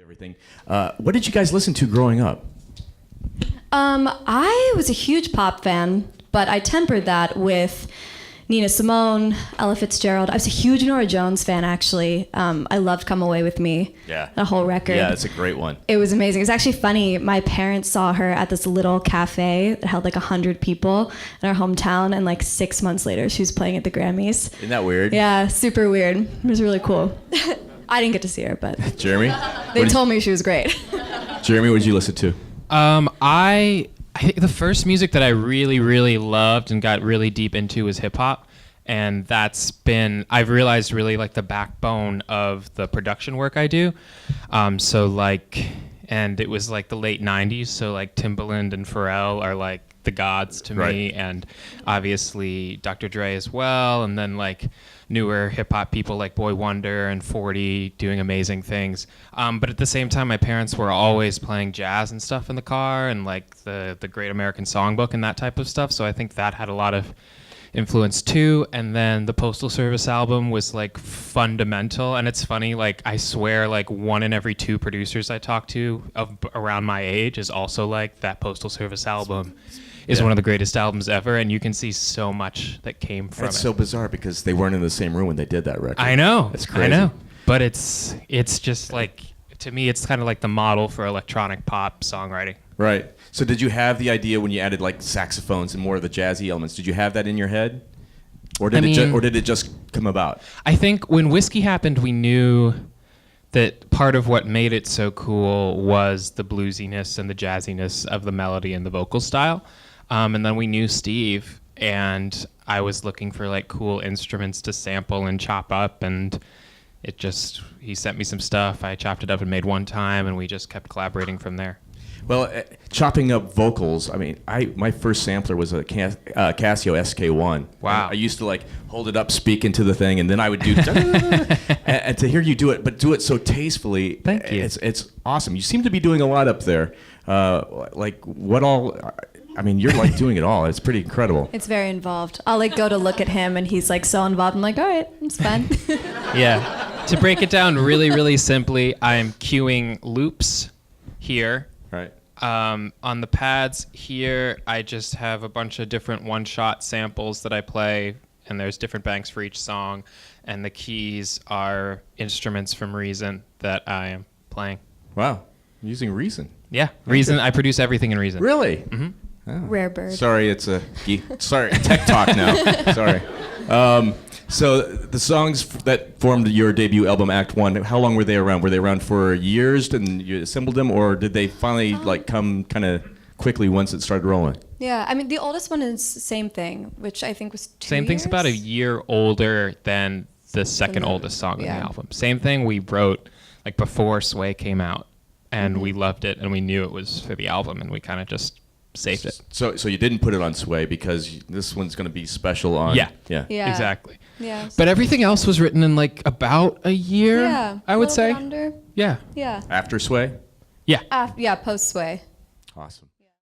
everything. What did you guys listen to growing up? I was a huge pop fan, but I tempered that with Nina Simone, Ella Fitzgerald. I was a huge Norah Jones fan, actually. I loved Come Away With Me, the whole record. Yeah, it's a great one. It was amazing. It's actually funny. My parents saw her at this little cafe that held like 100 people in our hometown, and like 6 months later, she was playing at the Grammys. Isn't that weird? Yeah, super weird. It was really cool. I didn't get to see her, but Jeremy? they told me she was great. Jeremy, what did you listen to? I think the first music that I really, really loved and got really deep into was hip hop. And that's been, I've realized, really like the backbone of the production work I do. And it was like the late 90s. So like Timbaland and Pharrell are like the gods to me. And obviously Dr. Dre as well. And then like newer hip hop people like Boy Wonder and 40 doing amazing things. But at the same time, my parents were always playing jazz and stuff in the car and like the Great American Songbook and that type of stuff. So I think that had a lot of influence too. And then the Postal Service album was like fundamental. And it's funny, like I swear like 1 in every 2 producers I talk to around my age is also like that Postal Service album is one of the greatest albums ever, and you can see so much that came from it. It's so bizarre because they weren't in the same room when they did that record. I know. It's crazy. I know. But it's just like, to me, it's kind of like the model for electronic pop songwriting. Right. So did you have the idea when you added like saxophones and more of the jazzy elements? Did you have that in your head? Or did it just come about? I think when Whiskey happened, we knew that part of what made it so cool was the bluesiness and the jazziness of the melody and the vocal style. And then we knew Steve, and I was looking for like cool instruments to sample and chop up, and he sent me some stuff. I chopped it up and made one time, and we just kept collaborating from there. Well, chopping up vocals, I mean, my first sampler was a Casio SK1. Wow. I used to like hold it up, speak into the thing, and then I would do and to hear you do it, but do it so tastefully. Thank you. It's awesome. You seem to be doing a lot up there. Like what all... I mean, you're like doing it all. It's pretty incredible. It's very involved. I'll like go to look at him and he's like so involved. I'm like, all right, it's fun. Yeah. To break it down really, really simply, I'm cueing loops here. Right. On the pads here, I just have a bunch of different one-shot samples that I play, and there's different banks for each song. And the keys are instruments from Reason that I am playing. Wow. I'm using Reason. Yeah. Reason. I produce everything in Reason. Really? Mm-hmm. Oh. Rare bird. Sorry, it's tech talk now. Sorry. So the songs that formed your debut album, Act One, how long were they around? Were they around for years and you assembled them, or did they finally like come kind of quickly once it started rolling? Yeah, I mean the oldest one is Same Thing, which I think was 2 Same years? Thing's about a year older than the second oldest song on the album. Same Thing we wrote like before Sway came out, and we loved it, and we knew it was for the album, and we kind of just saved it. So you didn't put it on Sway because this one's going to be special on... Yeah, exactly. Yeah. But everything else was written in like about a year, I would say. Under. Yeah. Yeah. After Sway? Yeah. Yeah, post Sway. Awesome.